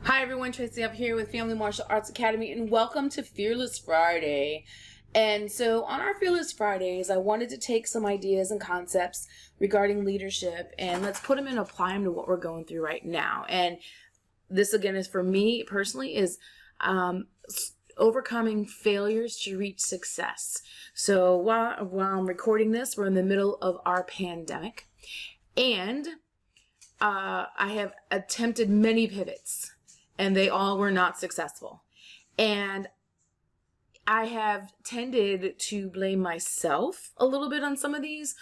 Hi everyone, Tracy up here with Family Martial Arts Academy, and welcome to Fearless Friday. And so on our Fearless Fridays, I wanted to take some ideas and concepts regarding leadership and let's put them and apply them to what we're going through right now. And this again is for me personally is overcoming failures to reach success. So while I'm recording this, we're in the middle of our pandemic, and I have attempted many pivots and they all were not successful. And I have tended to blame myself a little bit on some of these,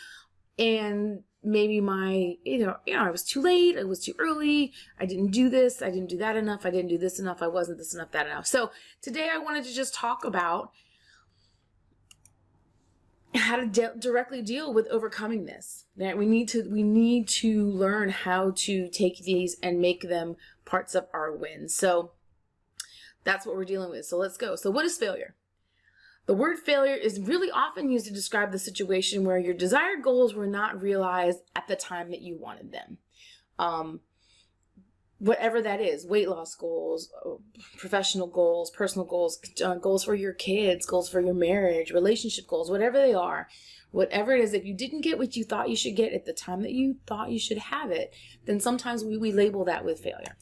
and maybe I was too late, I was too early, I didn't do this, I didn't do that enough, I didn't do this enough, I wasn't this enough, that enough. So today I wanted to just talk about how to directly deal with overcoming this. That we need to learn how to take these and make them parts of our wins. So that's what we're dealing with. So let's go. So what is failure? The word failure is really often used to describe the situation where your desired goals were not realized at the time that you wanted them. Whatever that is, weight loss goals, professional goals, personal goals, goals for your kids, goals for your marriage, relationship goals, whatever they are, whatever it is, if you didn't get what you thought you should get at the time that you thought you should have it, then sometimes we label that with failure.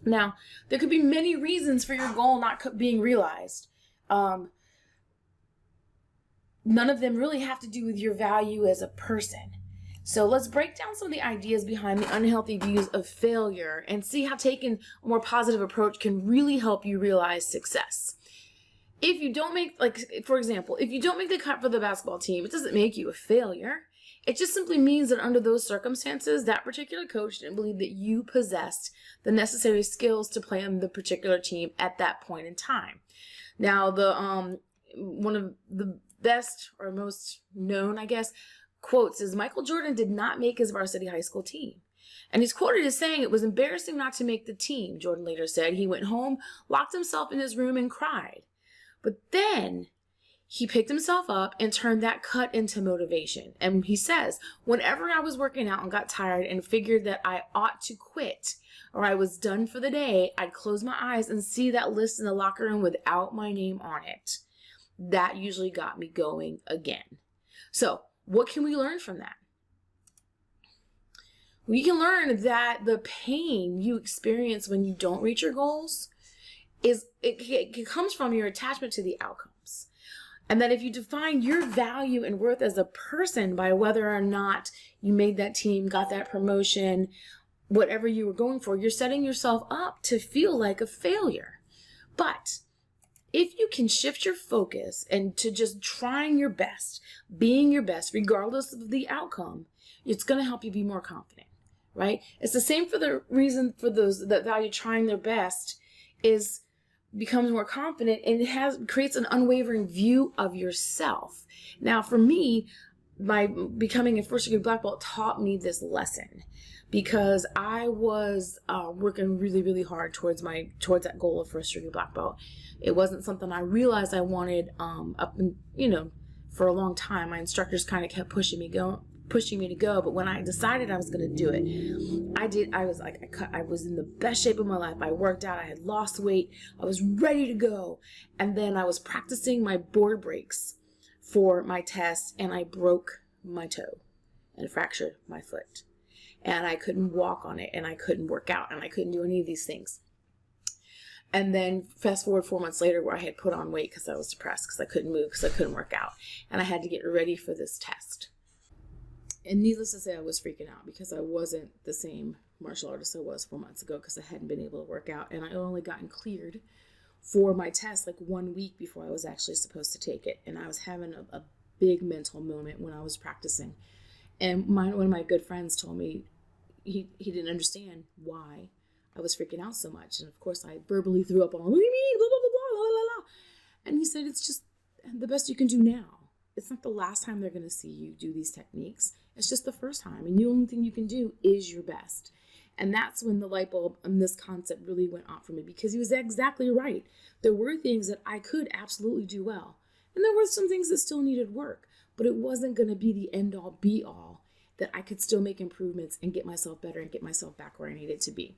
Now, there could be many reasons for your goal not being realized. None of them really have to do with your value as a person. So let's break down some of the ideas behind the unhealthy views of failure and see how taking a more positive approach can really help you realize success. If you don't make, for example, if you don't make the cut for the basketball team, it doesn't make you a failure. It just simply means that under those circumstances, that particular coach didn't believe that you possessed the necessary skills to play on the particular team at that point in time. Now, one of the best or most known, I guess, quotes is Michael Jordan did not make his varsity high school team. And he's quoted as saying, "It was embarrassing not to make the team." Jordan later said he went home, locked himself in his room, and cried. But then he picked himself up and turned that cut into motivation. And he says, "Whenever I was working out and got tired and figured that I ought to quit or I was done for the day, I'd close my eyes and see that list in the locker room without my name on it. That usually got me going again." So what can we learn from that? We can learn that the pain you experience when you don't reach your goals it comes from your attachment to the outcomes. And that if you define your value and worth as a person by whether or not you made that team, got that promotion, whatever you were going for, you're setting yourself up to feel like a failure. But if you can shift your focus and to just trying your best, being your best, regardless of the outcome, it's going to help you be more confident, right? It's the same for the reason for those that value trying their best is becomes more confident, and it creates an unwavering view of yourself. Now, for me, my becoming a first degree black belt taught me this lesson because I was working really, really hard towards that goal of first degree black belt. It wasn't something I realized I wanted for a long time. My instructors kind of kept pushing me to go, but when I decided I was going to do it, I did. I was in the best shape of my life. I worked out, I had lost weight, I was ready to go. And then I was practicing my board breaks for my test, and I broke my toe and fractured my foot. And I couldn't walk on it, and I couldn't work out, and I couldn't do any of these things. And then fast forward 4 months later, where I had put on weight because I was depressed, because I couldn't move, because I couldn't work out. And I had to get ready for this test. And needless to say, I was freaking out because I wasn't the same martial artist I was 4 months ago, because I hadn't been able to work out. And I only gotten cleared for my test like 1 week before I was actually supposed to take it. And I was having a big mental moment when I was practicing. And one of my good friends told me he didn't understand why I was freaking out so much. And of course, I verbally threw up on, "What do you mean? Blah, blah, blah, blah, blah, blah." And he said, "It's just the best you can do now. It's not the last time they're going to see you do these techniques. It's just the first time. And the only thing you can do is your best." And that's when the light bulb on this concept really went off for me, because he was exactly right. There were things that I could absolutely do well. And there were some things that still needed work, but it wasn't going to be the end all be all, that I could still make improvements and get myself better and get myself back where I needed to be.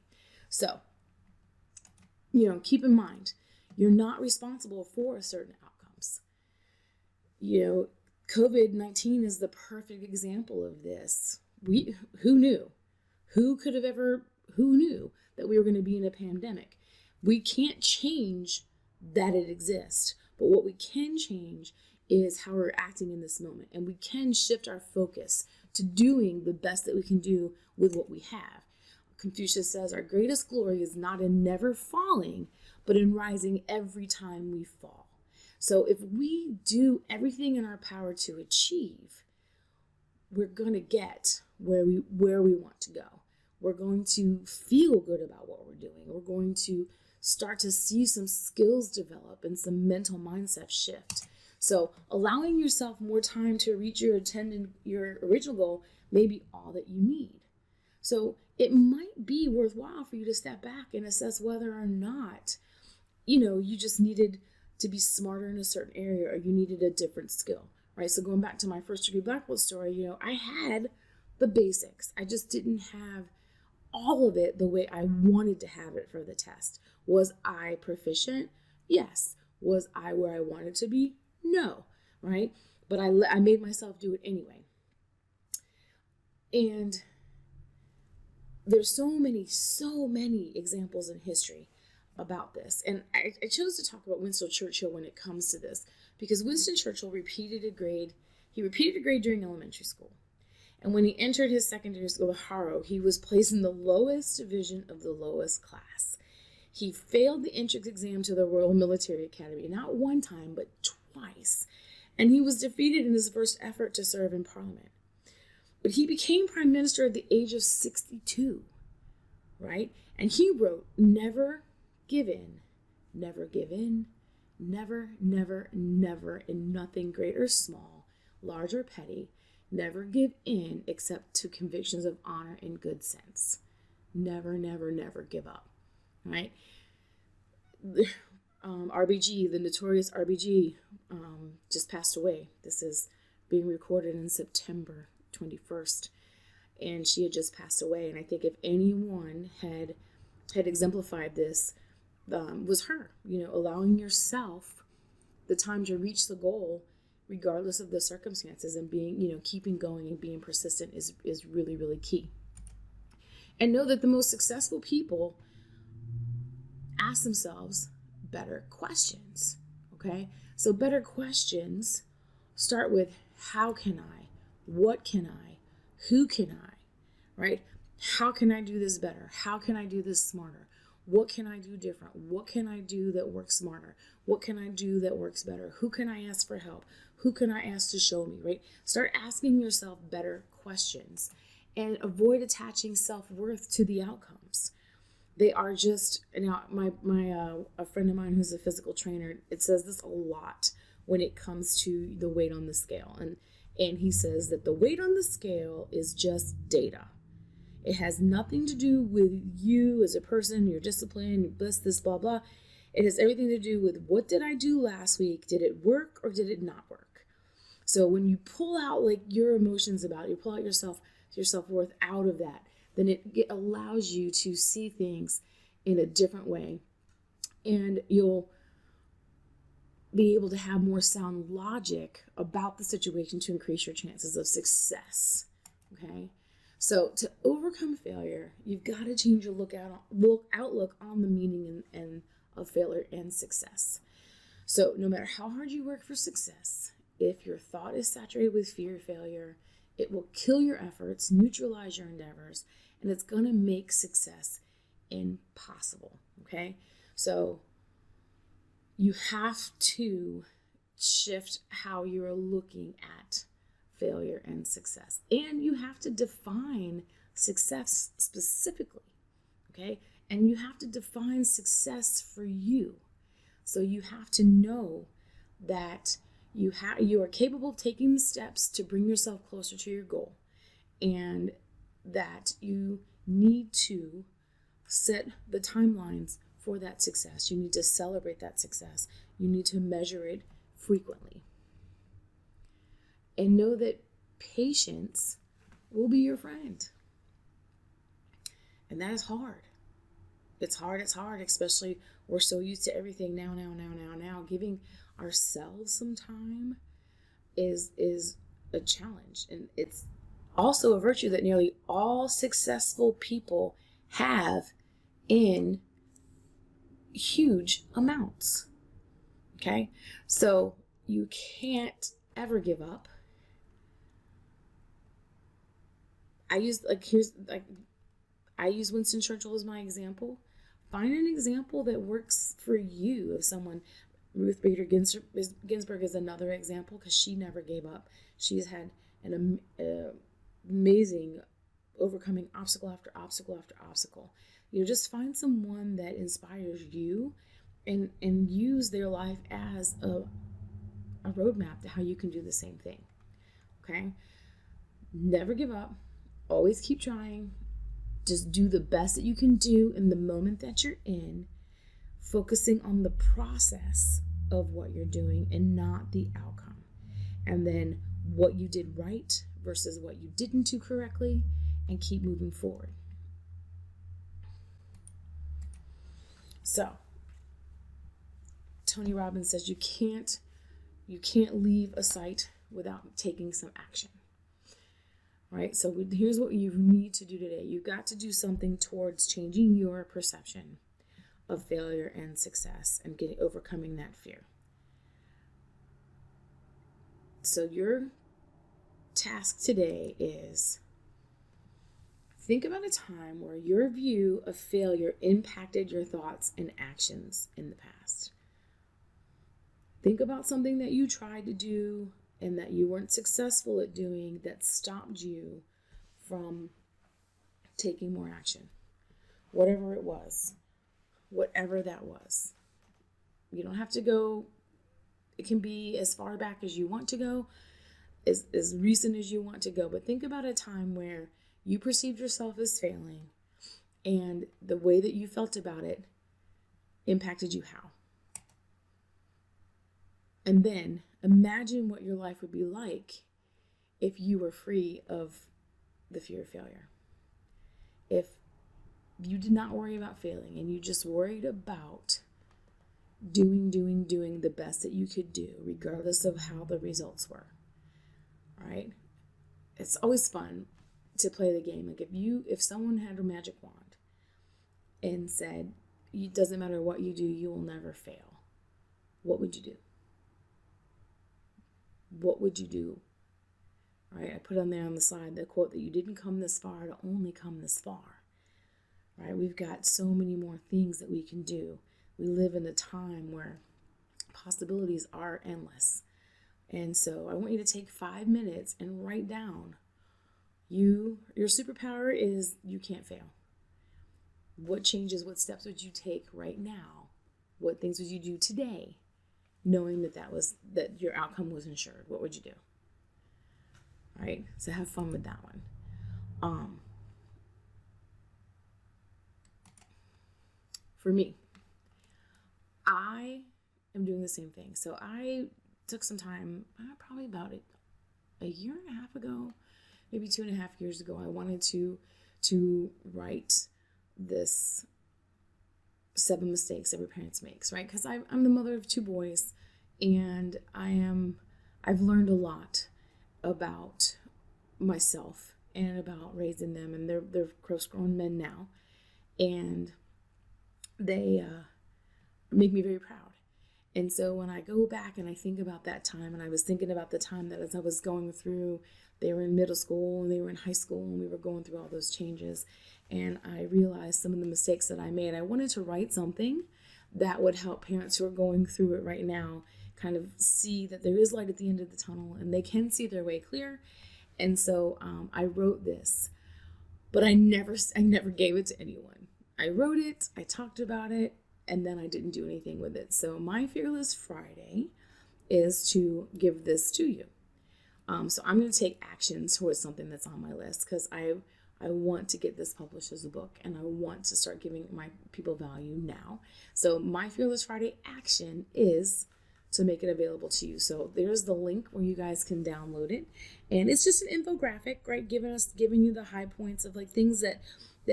So keep in mind, you're not responsible for certain outcomes. COVID-19 is the perfect example of this. Who knew? Who knew that we were going to be in a pandemic? We can't change that it exists, but what we can change is how we're acting in this moment. And we can shift our focus to doing the best that we can do with what we have. Confucius says our greatest glory is not in never falling, but in rising every time we fall. So if we do everything in our power to achieve, we're going to get where we want to go. We're going to feel good about what we're doing. We're going to start to see some skills develop and some mental mindset shift. So allowing yourself more time to reach your original goal may be all that you need. So it might be worthwhile for you to step back and assess whether or not, you just needed to be smarter in a certain area or you needed a different skill, right? So going back to my first degree black belt story, I had the basics. I just didn't have all of it the way I wanted to have it for the test. Was I proficient? Yes. Was I where I wanted to be? No, right? But I made myself do it anyway. And there's so many examples in history about this. And I chose to talk about Winston Churchill when it comes to this, because Winston Churchill repeated a grade during elementary school. And when he entered his secondary school, the Harrow, he was placed in the lowest division of the lowest class. He failed the entrance exam to the Royal Military Academy, not one time, but twice. And he was defeated in his first effort to serve in Parliament. But he became Prime Minister at the age of 62, right? And he wrote, never give in, never give in, never, never, never, in nothing great or small, large or petty, never give in except to convictions of honor and good sense. Never, never, never give up, right? RBG, the notorious RBG, just passed away. This is being recorded in September 21st, and she had just passed away. And I think if anyone had exemplified this, was her, allowing yourself the time to reach the goal regardless of the circumstances, and being, keeping going and being persistent is really, really key. And know that the most successful people ask themselves better questions, okay? So better questions start with how can I, what can I, who can I, right? How can I do this better? How can I do this smarter? What can I do different? What can I do that works smarter? What can I do that works better? Who can I ask for help? Who can I ask to show me, right? Start asking yourself better questions and avoid attaching self-worth to the outcomes. They are just, a friend of mine who's a physical trainer, it says this a lot when it comes to the weight on the scale. And he says that the weight on the scale is just data. It has nothing to do with you as a person, your discipline, this, blah, blah. It has everything to do with what did I do last week? Did it work or did it not work? So when you pull out your emotions about it, you pull out your self-worth out of that, then it allows you to see things in a different way. And you'll be able to have more sound logic about the situation to increase your chances of success, okay? So to overcome failure, you've got to change your outlook on the meaning and of failure and success. So no matter how hard you work for success, if your thought is saturated with fear of failure, it will kill your efforts, neutralize your endeavors, and it's going to make success impossible, okay? So you have to shift how you're looking at failure and success. And you have to define success specifically, okay? And you have to define success for you. So you have to know that you are capable of taking the steps to bring yourself closer to your goal, and that you need to set the timelines for that success. You need to celebrate that success. You need to measure it frequently. And know that patience will be your friend. And that is hard. It's hard, especially we're so used to everything now. Giving ourselves some time is a challenge. And it's also a virtue that nearly all successful people have in huge amounts. Okay? So you can't ever give up. I use Winston Churchill as my example. Find an example that works for you of someone. Ruth Bader Ginsburg is another example because she never gave up. She's had an amazing overcoming obstacle after obstacle after obstacle. Just find someone that inspires you and use their life as a roadmap to how you can do the same thing. Okay? Never give up. Always keep trying. Just do the best that you can do in the moment that you're in, focusing on the process of what you're doing and not the outcome. And then what you did right versus what you didn't do correctly, and keep moving forward. So, Tony Robbins says you can't leave a site without taking some action. Right? So here's what you need to do today. You've got to do something towards changing your perception of failure and success and overcoming that fear. So your task today is think about a time where your view of failure impacted your thoughts and actions in the past. Think about something that you tried to do and that you weren't successful at doing that stopped you from taking more action. Whatever it was, whatever that was. You don't have to go, it can be as far back as you want to go, as recent as you want to go. But think about a time where you perceived yourself as failing and the way that you felt about it impacted you how. And then imagine what your life would be like if you were free of the fear of failure. If you did not worry about failing and you just worried about doing the best that you could do, regardless of how the results were. All right? It's always fun to play the game. Like if someone had a magic wand and said, it doesn't matter what you do, you will never fail. What would you do? What would you do? All right, I put on there on the slide the quote that you didn't come this far to only come this far. Right? We've got so many more things that we can do. We live in a time where possibilities are endless. And so I want you to take 5 minutes and write down your superpower is you can't fail. What steps would you take right now? What things would you do today, knowing that your outcome was ensured? What would you do? All right, so have fun with that one. For me, I am doing the same thing. So I took some time, probably about a year and a half ago, maybe 2.5 years ago. I wanted to write this 7 mistakes every parent makes, right? Because I'm the mother of 2 boys, and I've learned a lot about myself and about raising them, and they're close grown men now, and they make me very proud. And so when I go back and I think about that time, and I was thinking about the time that as I was going through, they were in middle school and they were in high school and we were going through all those changes, and I realized some of the mistakes that I made. I wanted to write something that would help parents who are going through it right now kind of see that there is light at the end of the tunnel and they can see their way clear. And so I wrote this, but I never gave it to anyone. I wrote it, I talked about it, and then I didn't do anything with it. So my Fearless Friday is to give this to you. So I'm going to take action towards something that's on my list, because I want to get this published as a book, and I want to start giving my people value now. So my Fearless Friday action is to make it available to you. So there's the link where you guys can download it. And it's just an infographic, right? Giving you the high points of like things that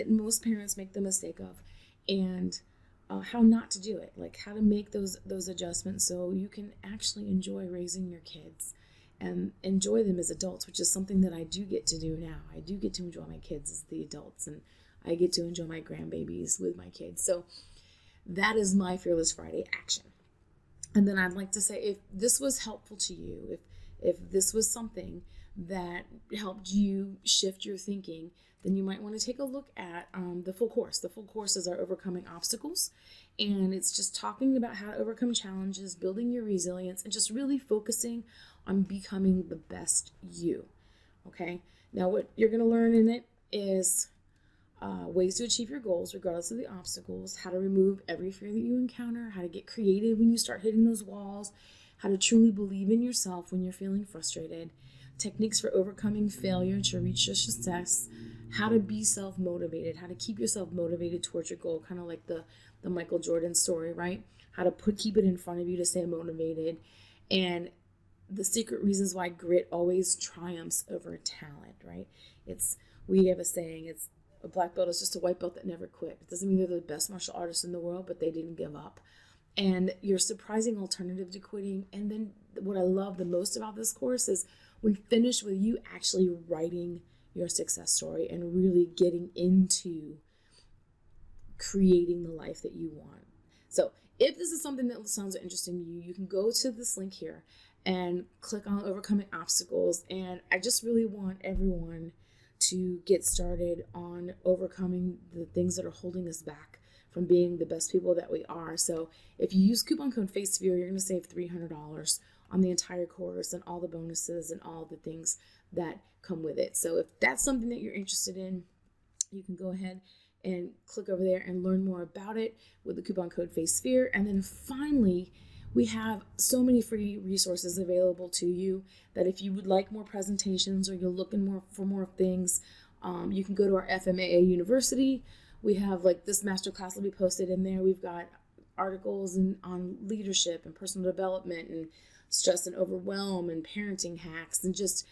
most parents make the mistake of. and how not to do it, like how to make those adjustments so you can actually enjoy raising your kids and enjoy them as adults, which is something that I do get to do now. I do get to enjoy my kids as the adults, and I get to enjoy my grandbabies with my kids. So that is my Fearless Friday action. And then I'd like to say, if this was helpful to you, if this was something that helped you shift your thinking, then you might want to take a look at the full course. The full course is our Overcoming Obstacles, and it's just talking about how to overcome challenges, building your resilience, and just really focusing on becoming the best you. Okay? Now, what you're going to learn in it is ways to achieve your goals regardless of the obstacles, how to remove every fear that you encounter, how to get creative when you start hitting those walls, how to truly believe in yourself when you're feeling frustrated, techniques for overcoming failure to reach your success, how to be self-motivated, how to keep yourself motivated towards your goal, kind of like the Michael Jordan story, right? How to keep it in front of you to stay motivated, and the secret reasons why grit always triumphs over talent, right? We have a saying, it's a black belt is just a white belt that never quit. It doesn't mean they're the best martial artists in the world, but they didn't give up. And your surprising alternative to quitting. And then what I love the most about this course is we finish with you actually writing your success story and really getting into creating the life that you want. So if this is something that sounds interesting to you, you can go to this link here and click on Overcoming Obstacles. And I just really want everyone to get started on overcoming the things that are holding us back from being the best people that we are. So if you use coupon code FACEFEAR, you're going to save $300 on the entire course and all the bonuses and all the things that come with it. So if that's something that you're interested in, you can go ahead and click over there and learn more about it with the coupon code FACEFEAR. And then finally, we have so many free resources available to you that if you would like more presentations or you're looking for more things, you can go to our FMAA University. We have like this masterclass will be posted in there. We've got articles on leadership and personal development and stress and overwhelm and parenting hacks and just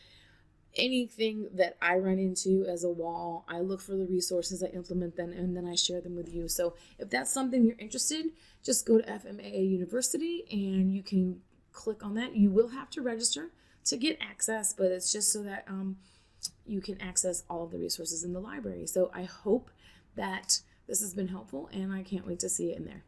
anything that I run into as a wall. I look for the resources, I implement them, and then I share them with you. So if that's something you're interested, just go to FMAA University and you can click on that. You will have to register to get access, but it's just so that you can access all of the resources in the library. So I hope that this has been helpful, and I can't wait to see it in there.